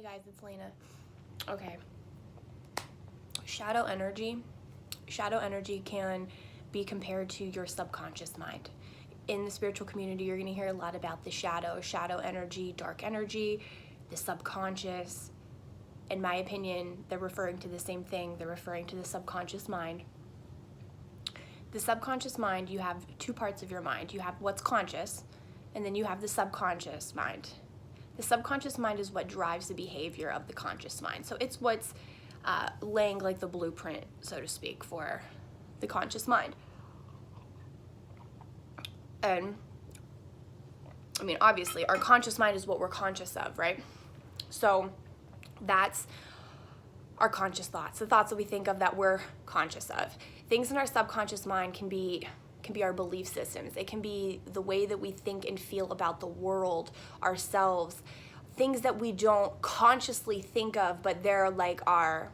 guys, it's Lena. Okay. Shadow energy can be compared to your subconscious mind. In the spiritual community, you're going to hear a lot about the shadow energy, dark energy, the subconscious. In my opinion, they're referring to the same thing. They're referring to the subconscious mind. The subconscious mind, you have two parts of your mind. You have what's conscious, and then you have the subconscious mind. The subconscious mind is what drives the behavior of the conscious mind. So it's what's laying like the blueprint, so to speak, for the conscious mind. And I mean, obviously, our conscious mind is what we're conscious of, right? So that's our conscious thoughts, the thoughts that we think of that we're conscious of. Things in our subconscious mind can be our belief systems. It can be the way that we think and feel about the world, ourselves, things that we don't consciously think of, but they're like our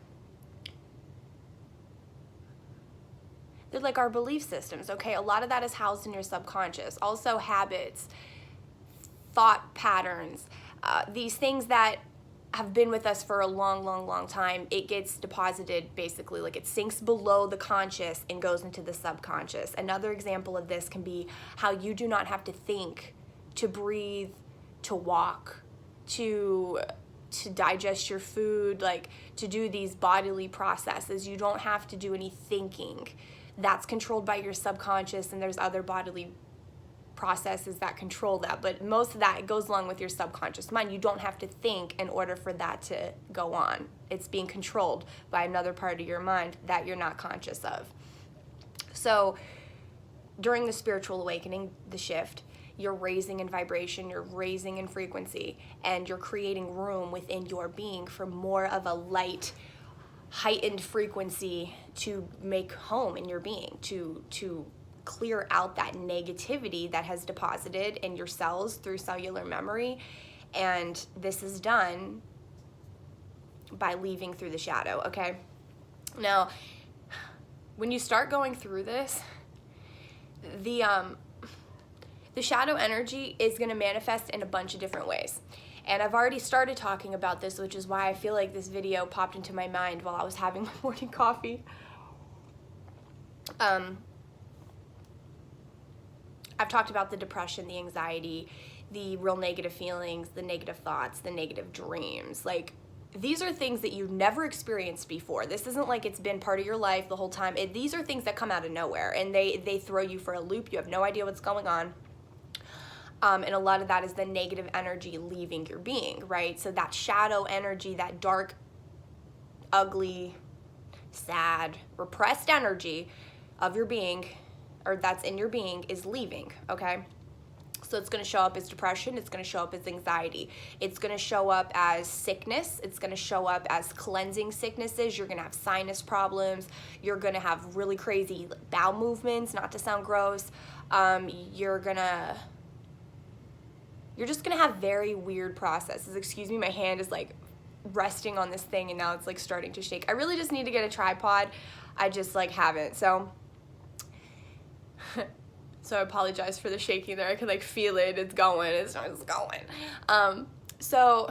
belief systems, okay? A lot of that is housed in your subconscious. Also habits, thought patterns, these things that have been with us for a long time. It gets deposited basically, like it sinks below the conscious and goes into the subconscious. Another example of this can be how you do not have to think to breathe, to walk, to digest your food, like to do these bodily processes. You don't have to do any thinking. That's controlled by your subconscious, and there's other bodily processes that control that, but most of that goes along with your subconscious mind. You don't have to think in order for that to go on. It's being controlled by another part of your mind that you're not conscious of. So during the spiritual awakening, the shift, you're raising in vibration, you're raising in frequency, and you're creating room within your being for more of a light, heightened frequency to make home in your being, to clear out that negativity that has deposited in your cells through cellular memory. And this is done by leaving through the shadow, okay? Now, when you start going through this, the shadow energy is going to manifest in a bunch of different ways. And I've already started talking about this, which is why I feel like this video popped into my mind while I was having my morning coffee. I've talked about the depression, the anxiety, the real negative feelings, the negative thoughts, the negative dreams. Like, these are things that you've never experienced before. This isn't like it's been part of your life the whole time. These are things that come out of nowhere, and they throw you for a loop. You have no idea what's going on. And a lot of that is the negative energy leaving your being, right? So that shadow energy, that dark, ugly, sad, repressed energy of your being, or that's in your being, is leaving, okay? So it's going to show up as depression. It's going to show up as anxiety. It's going to show up as sickness. It's going to show up as cleansing sicknesses. You're going to have sinus problems. You're going to have really crazy bowel movements, not to sound gross. You're just going to have very weird processes. Excuse me, my hand is like resting on this thing, and now it's like starting to shake. I really just need to get a tripod. I just like haven't. So I apologize for the shaking there. I can like feel it. It's going. It's going. So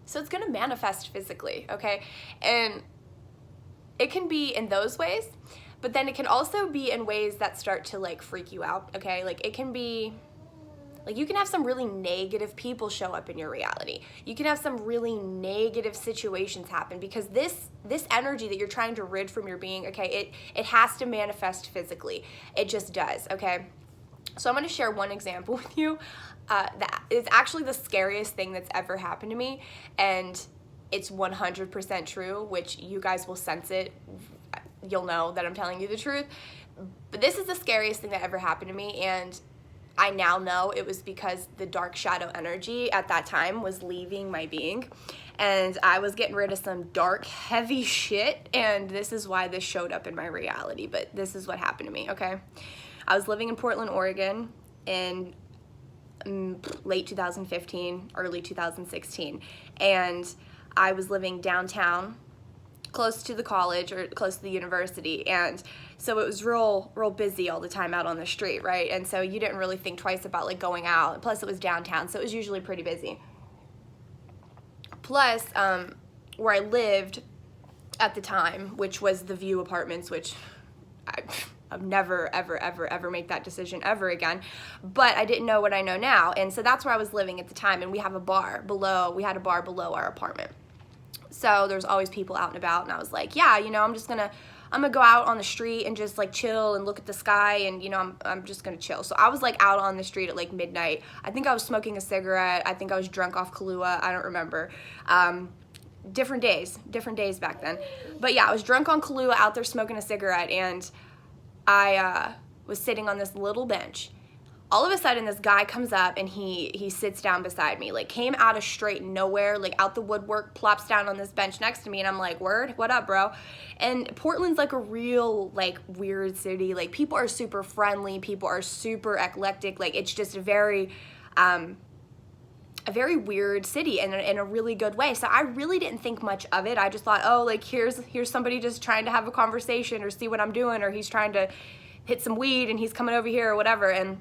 it's going to manifest physically, okay? And it can be in those ways, but then it can also be in ways that start to like freak you out, okay? Like it can be, like you can have some really negative people show up in your reality. You can have some really negative situations happen, because this energy that you're trying to rid from your being, okay, it has to manifest physically. It just does, okay? So I'm going to share one example with you that is actually the scariest thing that's ever happened to me, and it's 100% true, which you guys will sense it. You'll know that I'm telling you the truth. But this is the scariest thing that ever happened to me, and I now know it was because the dark shadow energy at that time was leaving my being, and I was getting rid of some dark, heavy shit, and this is why this showed up in my reality. But this is what happened to me, okay? I was living in Portland, Oregon in late 2015, early 2016, and I was living downtown, close to the college or close to the university, and so it was real busy all the time out on the street, right? And so you didn't really think twice about like going out. Plus it was downtown, so it was usually pretty busy. Plus, where I lived at the time, which was the View Apartments, which I've never, ever, ever, ever make that decision ever again. But I didn't know what I know now. And so that's where I was living at the time. And we have a bar below, we had a bar below our apartment. So there's always people out and about. And I was like, yeah, you know, I'm gonna go out on the street and just like chill and look at the sky, and you know, I'm just gonna chill. So I was like out on the street at like midnight. I think I was smoking a cigarette. I think I was drunk off Kahlua. I don't remember. Different days back then. But yeah, I was drunk on Kahlua, out there smoking a cigarette, and I was sitting on this little bench. All of a sudden, this guy comes up and he sits down beside me, like came out of straight nowhere, like out the woodwork, plops down on this bench next to me, and I'm like, word, what up, bro? And Portland's like a real like weird city. Like people are super friendly, people are super eclectic. Like it's just a very weird city in a really good way. So I really didn't think much of it. I just thought, oh, like here's somebody just trying to have a conversation or see what I'm doing, or he's trying to hit some weed and he's coming over here or whatever. And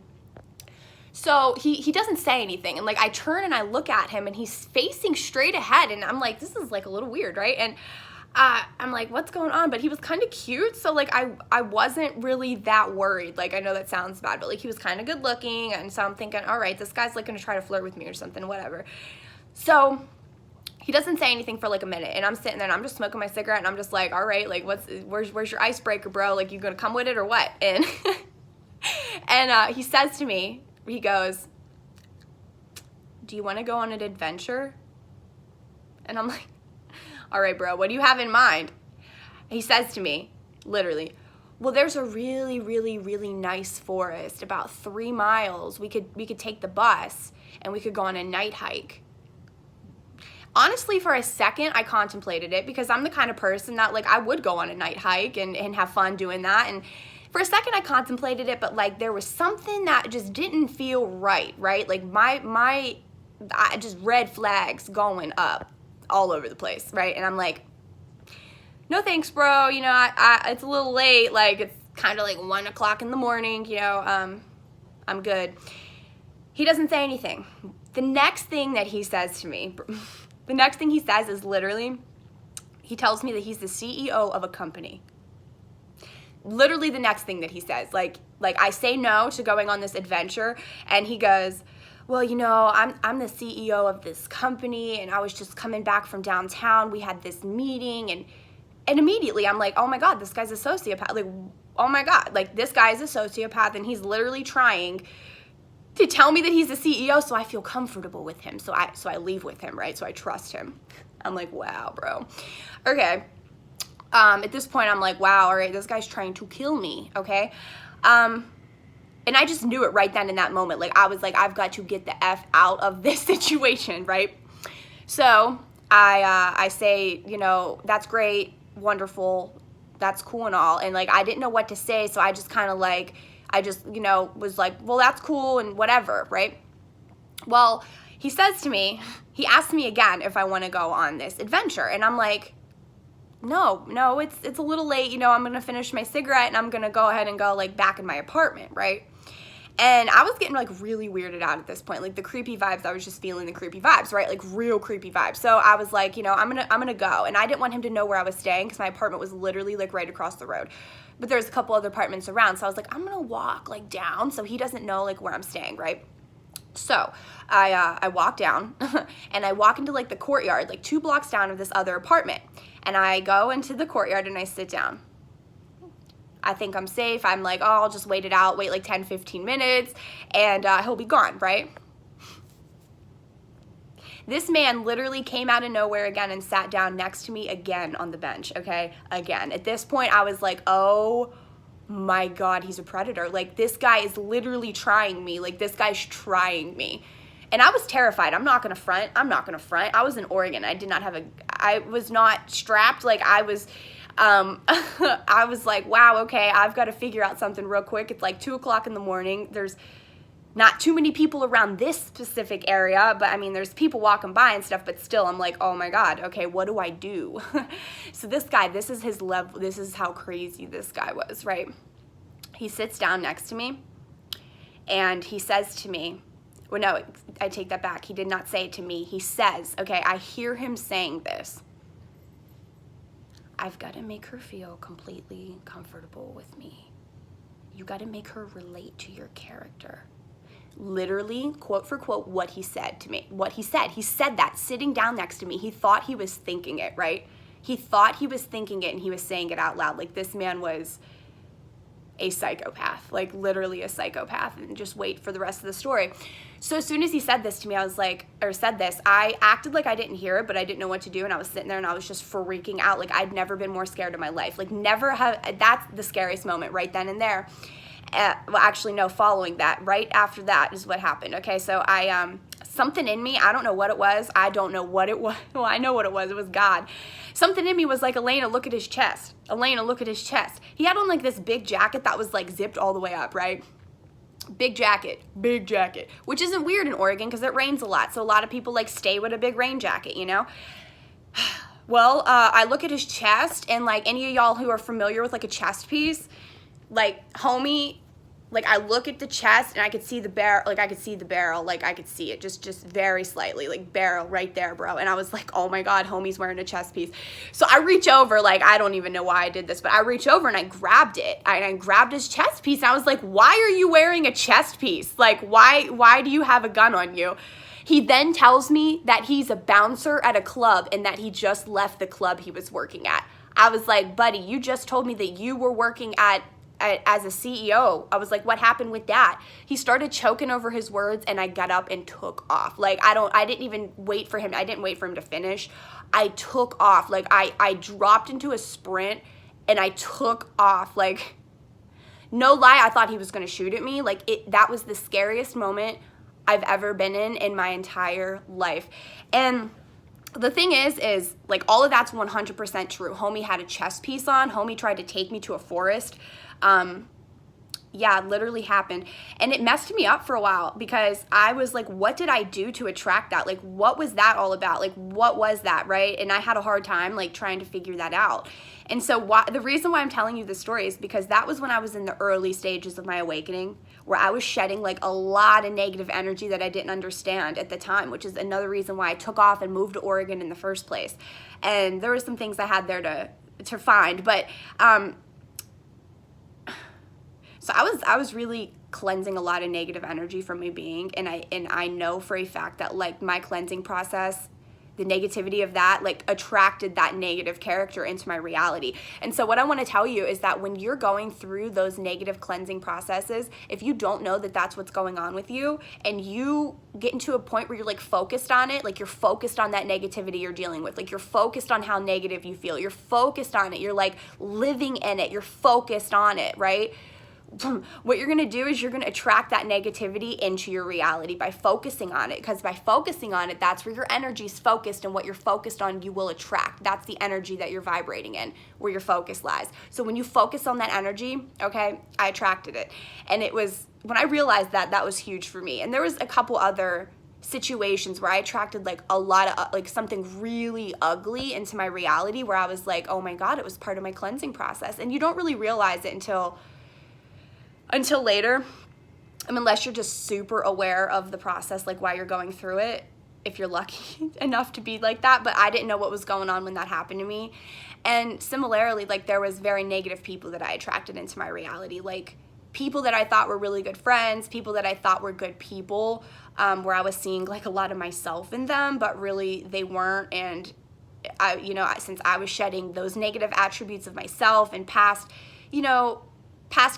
so he doesn't say anything, and like I turn and I look at him and he's facing straight ahead, and I'm like, this is like a little weird, right? And I'm like, what's going on? But he was kind of cute, so like I wasn't really that worried. Like I know that sounds bad, but like he was kind of good looking, and so I'm thinking, all right, this guy's like gonna try to flirt with me or something, whatever. So he doesn't say anything for like a minute, and I'm sitting there and I'm just smoking my cigarette, and I'm just like, all right, like where's your icebreaker, bro? Like you gonna come with it or what? And and he says to me, he goes, do you want to go on an adventure? And I'm like, all right, bro, what do you have in mind? He says to me, literally, well, there's a really, really, really nice forest about 3 miles. We could take the bus and we could go on a night hike. Honestly, for a second, I contemplated it, because I'm the kind of person that like I would go on a night hike and have fun doing that. And for a second I contemplated it, but like there was something that just didn't feel right? Like I just red flags going up all over the place, right? And I'm like, no thanks, bro. You know, I it's a little late. Like it's kind of like 1 o'clock in the morning, you know, I'm good. He doesn't say anything. The next thing that he says to me, the next thing he says is literally, he tells me that he's the CEO of a company. Literally the next thing that he says, like I say no to going on this adventure, and he goes, well, you know, I'm the CEO of this company, and I was just coming back from downtown. We had this meeting, and immediately I'm like, oh my God, this guy's a sociopath. Like, oh my God, like this guy is a sociopath, and he's literally trying to tell me that he's the CEO, so I feel comfortable with him. So I leave with him, right? So I trust him. I'm like, wow, bro. Okay. At this point, I'm like, wow, all right, this guy's trying to kill me, okay? And I just knew it right then in that moment. Like, I was like, I've got to get the F out of this situation, right? So I say, you know, that's great, wonderful, that's cool and all. And, like, I didn't know what to say, so I just kind of, like, I just, you know, was like, well, that's cool and whatever, right? Well, he says to me, he asked me again if I want to go on this adventure. And I'm like, no, it's a little late, you know, I'm gonna finish my cigarette and I'm gonna go ahead and go like back in my apartment, right? And I was getting like really weirded out at this point, like the creepy vibes, I was just feeling the creepy vibes, right? Like real creepy vibes. So I was like, you know, I'm gonna go. And I didn't want him to know where I was staying, because my apartment was literally like right across the road. But there's a couple other apartments around, so I was like, I'm gonna walk like down so he doesn't know like where I'm staying, right? So I walk down and I walk into like the courtyard, like 2 blocks down of this other apartment. And I go into the courtyard and I sit down. I think I'm safe. I'm like, oh, I'll just wait it out, wait like 10, 15 minutes, and he'll be gone, right? This man literally came out of nowhere again and sat down next to me again on the bench, okay? Again. At this point, I was like, oh my God, he's a predator. Like, this guy is literally trying me. Like, this guy's trying me. And I was terrified. I'm not gonna front. I was in Oregon. I was not strapped. Like, I was like, wow, okay, I've got to figure out something real quick. It's like 2 o'clock in the morning. There's not too many people around this specific area, but I mean, there's people walking by and stuff, but still, I'm like, oh my God, okay, what do I do? So this guy, this is his level. This is how crazy this guy was, right? He sits down next to me and he says to me, Well, no, I take that back. He did not say it to me. He says, okay, I hear him saying this. I've got to make her feel completely comfortable with me. You got to make her relate to your character. Literally, quote for quote, what he said to me. What he said that sitting down next to me. He thought he was thinking it, right? He thought he was thinking it and he was saying it out loud. Like, this man was a psychopath, like literally a psychopath, and just wait for the rest of the story. So as soon as he said this to me, I acted like I didn't hear it, but I didn't know what to do, and I was sitting there and I was just freaking out. Like, I'd never been more scared in my life. Like, never have, that's the scariest moment right then and there. Well, actually, no, following that, right after that is what happened. Okay, so something in me, I don't know what it was. I don't know what it was. Well, I know what it was. It was God. Something in me was like, Alana, look at his chest. Alana, look at his chest. He had on like this big jacket that was like zipped all the way up, right? Big jacket, which isn't weird in Oregon because it rains a lot. So a lot of people like stay with a big rain jacket, you know? Well, I look at his chest, and like any of y'all who are familiar with like a chest piece, like homie, like I look at the chest and I could see the barrel, like I could see it just very slightly, like barrel right there, bro. And I was like, oh my God, homie's wearing a chest piece. So I reach over, like, I don't even know why I did this, but I reach over and I grabbed it. I grabbed his chest piece. And I was like, why are you wearing a chest piece? Like, why do you have a gun on you? He then tells me that he's a bouncer at a club and that he just left the club he was working at. I was like, buddy, you just told me that you were working as a CEO. I was like, what happened with that? He started choking over his words, and I got up and took off. Like, I didn't even wait for him. I didn't wait for him to finish. I took off. Like, I dropped into a sprint and I took off. Like, no lie, I thought he was going to shoot at me. Like, that was the scariest moment I've ever been in my entire life. And the thing is like, all of that's 100% true. Homie had a chest piece on. Homie tried to take me to a forest. Yeah, it literally happened. And it messed me up for a while because I was like, what did I do to attract that? Like, what was that all about? Like, what was that, right? And I had a hard time like trying to figure that out. And so the reason why I'm telling you this story is because that was when I was in the early stages of my awakening, where I was shedding like a lot of negative energy that I didn't understand at the time, which is another reason why I took off and moved to Oregon in the first place. And there were some things I had there to find, but so I was really cleansing a lot of negative energy from my being, and I know for a fact that like my cleansing process, the negativity of that like attracted that negative character into my reality. And so what I want to tell you is that when you're going through those negative cleansing processes, if you don't know that that's what's going on with you, and you get into a point where you're like focused on it, like you're focused on that negativity you're dealing with, like you're focused on how negative you feel, you're focused on it, you're like living in it, you're focused on it, right? What you're going to do is you're going to attract that negativity into your reality by focusing on it, because by focusing on it, that's where your energy's focused, and what you're focused on, you will attract. That's the energy that you're vibrating in, where your focus lies. So when you focus on that energy, okay, I attracted it. And it was, when I realized that, that was huge for me. And there was a couple other situations where I attracted like a lot of like something really ugly into my reality, where I was like, oh my God, it was part of my cleansing process. And you don't really realize it until later, unless you're just super aware of the process, like while you're going through it, if you're lucky enough to be like that. But I didn't know what was going on when that happened to me. And similarly, like there was very negative people that I attracted into my reality, like people that I thought were really good friends, people that I thought were good people, where I was seeing like a lot of myself in them, but really they weren't. And since I was shedding those negative attributes of myself and past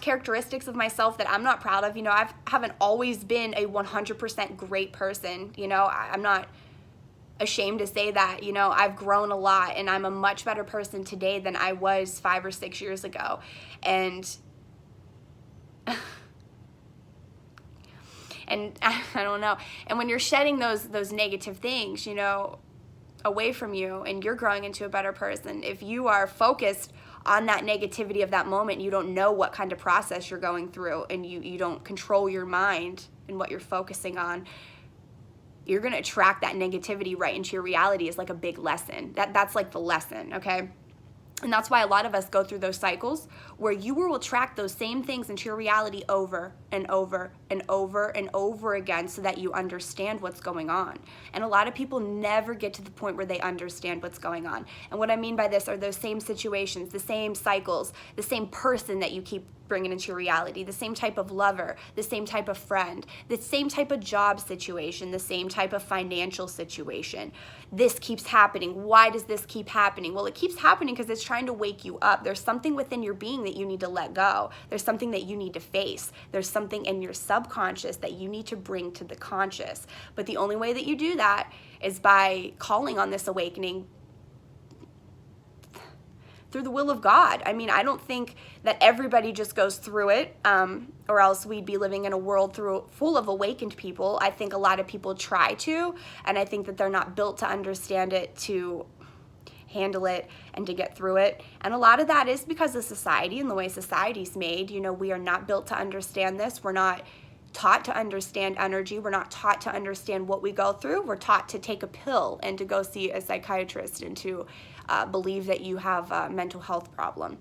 characteristics of myself that I'm not proud of. I haven't always been a 100% great person. I'm not ashamed to say that. I've grown a lot, and I'm a much better person today than I was 5 or 6 years ago. And I don't know. And when you're shedding those negative things, away from you, and you're growing into a better person, if you are focused on that negativity of that moment, you don't know what kind of process you're going through, and you don't control your mind and what you're focusing on, you're going to attract that negativity right into your reality. Is like a big lesson. That's like the lesson, okay? And that's why a lot of us go through those cycles where you will attract those same things into your reality over and over and over and over again so that you understand what's going on. And a lot of people never get to the point where they understand what's going on. And what I mean by this are those same situations, the same cycles, the same person that you keep bringing into your reality, the same type of lover, the same type of friend, the same type of job situation, the same type of financial situation. This keeps happening. Why does this keep happening? Well, it keeps happening because it's trying to wake you up. There's something within your being that you need to let go. There's something that you need to face. There's something in your subconscious that you need to bring to the conscious. But the only way that you do that is by calling on this awakening through the will of God. I mean, I don't think that everybody just goes through it, or else we'd be living in a world full of awakened people. I think a lot of people try to, and I think that they're not built to understand it, to handle it, and to get through it. And a lot of that is because of society and the way society's made. You know, we are not built to understand this. We're not taught to understand energy. We're not taught to understand what we go through. We're taught to take a pill and to go see a psychiatrist and to believe that you have a mental health problem.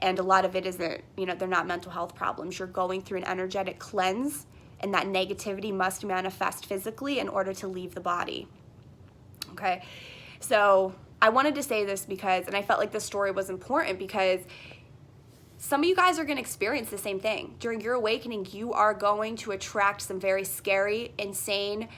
And a lot of it isn't, you know, they're not mental health problems. You're going through an energetic cleanse, and that negativity must manifest physically in order to leave the body. Okay? So I wanted to say this because, and I felt like this story was important because some of you guys are going to experience the same thing. During your awakening, you are going to attract some very scary, insane,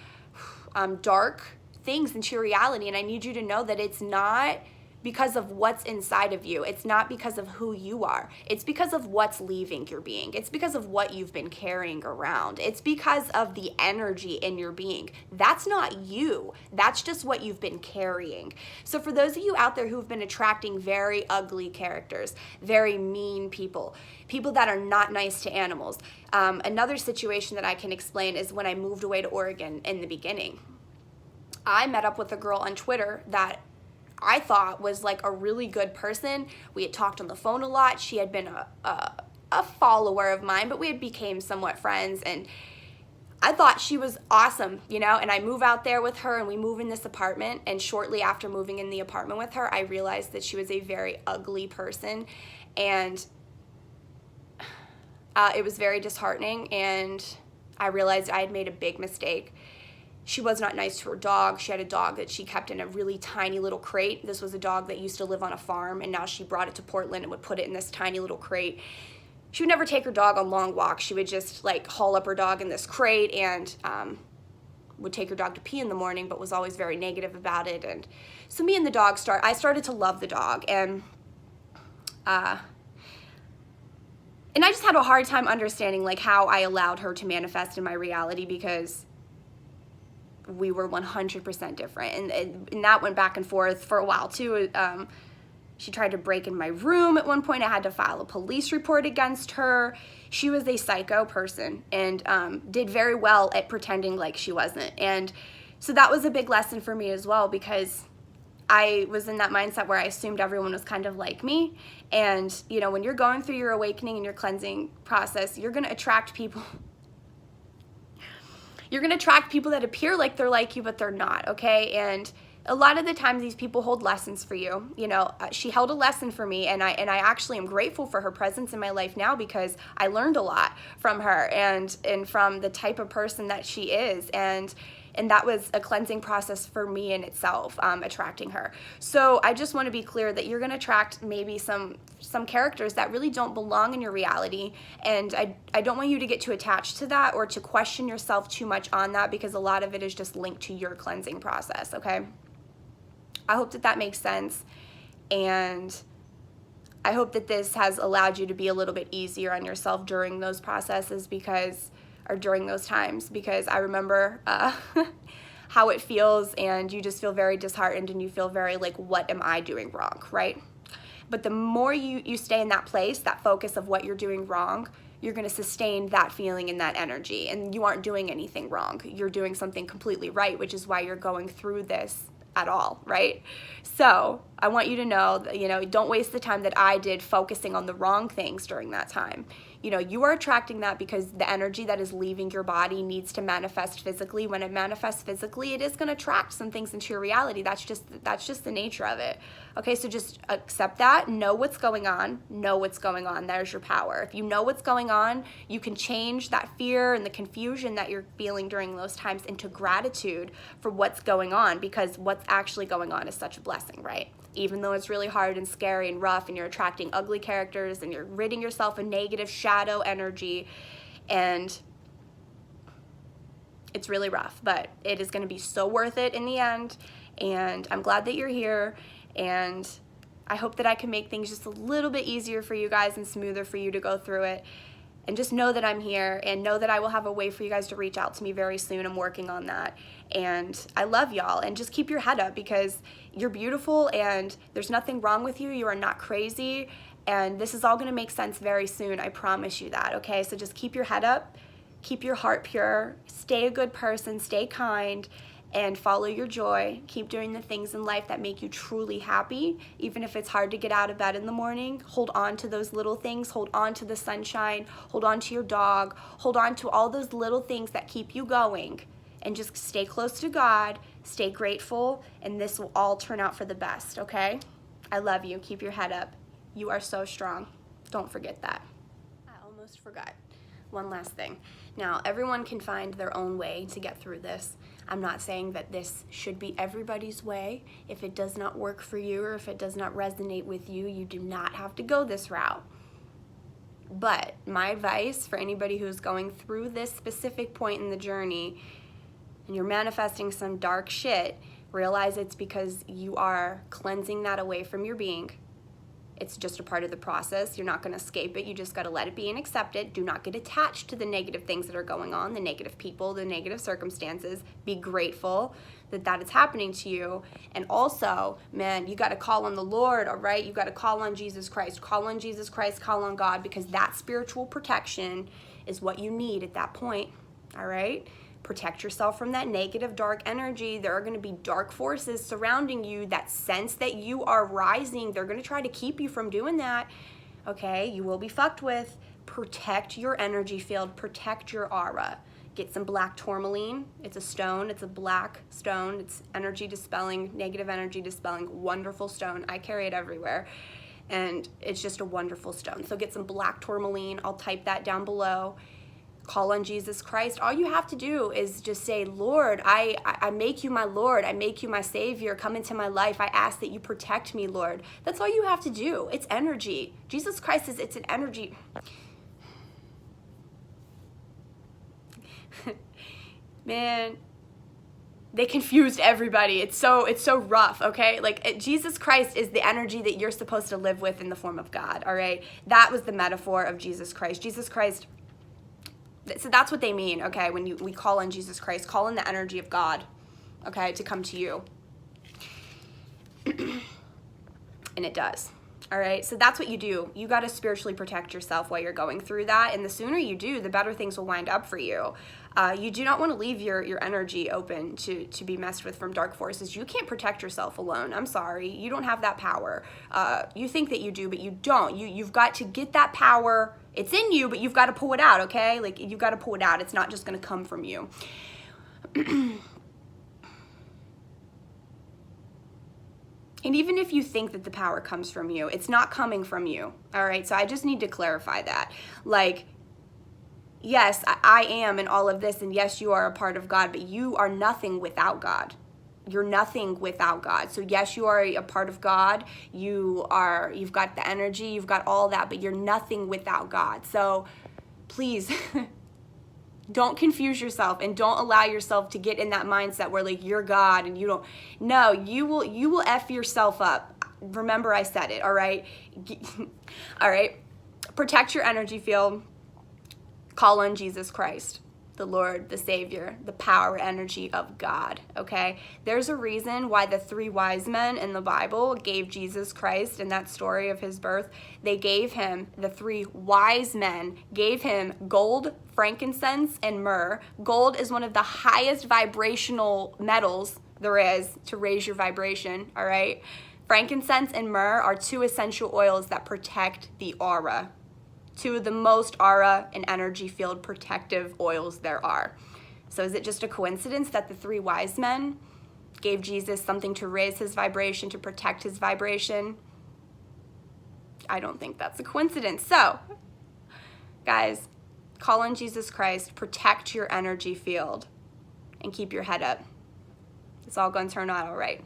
dark things into your reality. And I need you to know that it's not because of what's inside of you. It's not because of who you are. It's because of what's leaving your being. It's because of what you've been carrying around. It's because of the energy in your being. That's not you. That's just what you've been carrying. So for those of you out there who've been attracting very ugly characters, very mean people, people that are not nice to animals. Another situation that I can explain is when I moved away to Oregon in the beginning. I met up with a girl on Twitter that I thought was like a really good person. We had talked on the phone a lot. She had been a follower of mine, but we had became somewhat friends, and I thought she was awesome, you know, and I move out there with her and we move in this apartment, and shortly after moving in the apartment with her, I realized that she was a very ugly person, and it was very disheartening, and I realized I had made a big mistake. She was not nice to her dog. She had a dog that she kept in a really tiny little crate. This was a dog that used to live on a farm, and now she brought it to Portland and would put it in this tiny little crate. She would never take her dog on long walks. She would just like haul up her dog in this crate and would take her dog to pee in the morning, but was always very negative about it. And so me and the dog I started to love the dog, and I just had a hard time understanding like how I allowed her to manifest in my reality, because we were 100% different, and that went back and forth for a while too. She tried to break in my room at one point. I had to file a police report against her. She was a psycho person, and did very well at pretending like she wasn't. And so that was a big lesson for me as well, because I was in that mindset where I assumed everyone was kind of like me. And you know, when you're going through your awakening and your cleansing process, you're going to attract people. You're going to attract people that appear like they're like you, but they're not, okay? And a lot of the times these people hold lessons for you. You know, she held a lesson for me, and I actually am grateful for her presence in my life now, because I learned a lot from her and from the type of person that she is. And that was a cleansing process for me in itself, attracting her. So I just want to be clear that you're going to attract maybe some characters that really don't belong in your reality, and I don't want you to get too attached to that or to question yourself too much on that, because a lot of it is just linked to your cleansing process, okay? I hope that makes sense, and I hope that this has allowed you to be a little bit easier on yourself during those processes, or during those times, because I remember how it feels, and you just feel very disheartened, and you feel very like, what am I doing wrong, right? But the more you stay in that place, that focus of what you're doing wrong, you're going to sustain that feeling and that energy, and you aren't doing anything wrong. You're doing something completely right, which is why you're going through this at all, right? So I want you to know that, don't waste the time that I did focusing on the wrong things during that time. You are attracting that because the energy that is leaving your body needs to manifest physically. When it manifests physically, it is going to attract some things into your reality. That's just the nature of it. Okay, so just accept that. Know what's going on. Know what's going on. There's your power. If you know what's going on, you can change that fear and the confusion that you're feeling during those times into gratitude for what's going on, because what's actually going on is such a blessing, right? Even though it's really hard and scary and rough and you're attracting ugly characters and you're ridding yourself of negative shadow energy, and it's really rough, but it is going to be so worth it in the end. And I'm glad that you're here, and I hope that I can make things just a little bit easier for you guys and smoother for you to go through it. And just know that I'm here, and know that I will have a way for you guys to reach out to me very soon. I'm working on that. And I love y'all, and just keep your head up, because you're beautiful and there's nothing wrong with you. You are not crazy, and this is all going to make sense very soon. I promise you that, okay? So just keep your head up, keep your heart pure, stay a good person, stay kind, and follow your joy. Keep doing the things in life that make you truly happy. Even if it's hard to get out of bed in the morning, hold on to those little things. Hold on to the sunshine. Hold on to your dog. Hold on to all those little things that keep you going. And just stay close to God. Stay grateful. And this will all turn out for the best, okay? I love you. Keep your head up. You are so strong. Don't forget that. I almost forgot. One last thing. Now, everyone can find their own way to get through this. I'm not saying that this should be everybody's way. If it does not work for you, or if it does not resonate with you, you do not have to go this route. But my advice for anybody who's going through this specific point in the journey and you're manifesting some dark shit, realize it's because you are cleansing that away from your being. It's just a part of the process. You're not going to escape it. You just got to let it be and accept it. Do not get attached to the negative things that are going on, the negative people, the negative circumstances. Be grateful that that is happening to you. And also, man, you got to call on the Lord, all right? You got to call on Jesus Christ. Call on Jesus Christ. Call on God, because that spiritual protection is what you need at that point, all right? Protect yourself from that negative, dark energy. There are going to be dark forces surrounding you that sense that you are rising. They're going to try to keep you from doing that, okay? You will be fucked with. Protect your energy field. Protect your aura. Get some black tourmaline. It's a stone. It's a black stone. It's energy dispelling, negative energy dispelling. Wonderful stone. I carry it everywhere. And it's just a wonderful stone. So get some black tourmaline. I'll type that down below. Call on Jesus Christ. All you have to do is just say, Lord, I make you my Lord. I make you my Savior. Come into my life. I ask that you protect me, Lord. That's all you have to do. It's energy. Jesus Christ it's an energy. Man, they confused everybody. It's so rough, okay? Like, Jesus Christ is the energy that you're supposed to live with in the form of God, all right? That was the metaphor of Jesus Christ. Jesus Christ. So that's what they mean, okay, when we call on Jesus Christ. Call on the energy of God, okay, to come to you. And it does, all right? So that's what you do. You got to spiritually protect yourself while you're going through that, and the sooner you do, the better things will wind up for you. You do not want to leave your energy open to be messed with from dark forces. You can't protect yourself alone. I'm sorry. You don't have that power. You think that you do, but you don't. You've got to get that power. It's in you, but you've got to pull it out, okay? Like, you've got to pull it out. It's not just going to come from you. And even if you think that the power comes from you, it's not coming from you, all right? So I just need to clarify that. Like, yes, I am in all of this, and yes, you are a part of God, but you are nothing without God. You're nothing without God. So yes, you are a part of God. You've got the energy, you've got all that, but you're nothing without God. So please don't confuse yourself, and don't allow yourself to get in that mindset where, like, you're God and you don't. No, you will F yourself up. Remember, I said it, all right? All right. Protect your energy field. Call on Jesus Christ, the Lord, the Savior, the power, energy of God, okay? There's a reason why the 3 wise men in the Bible gave Jesus Christ, in that story of his birth, they gave him, the 3 wise men gave him gold, frankincense, and myrrh. Gold is one of the highest vibrational metals there is to raise your vibration, all right? Frankincense and myrrh are 2 essential oils that protect the aura. 2 of the most aura and energy field protective oils there are. So is it just a coincidence that the 3 wise men gave Jesus something to raise his vibration, to protect his vibration? I don't think that's a coincidence. So, guys, call on Jesus Christ, protect your energy field, and keep your head up. It's all going to turn out all right.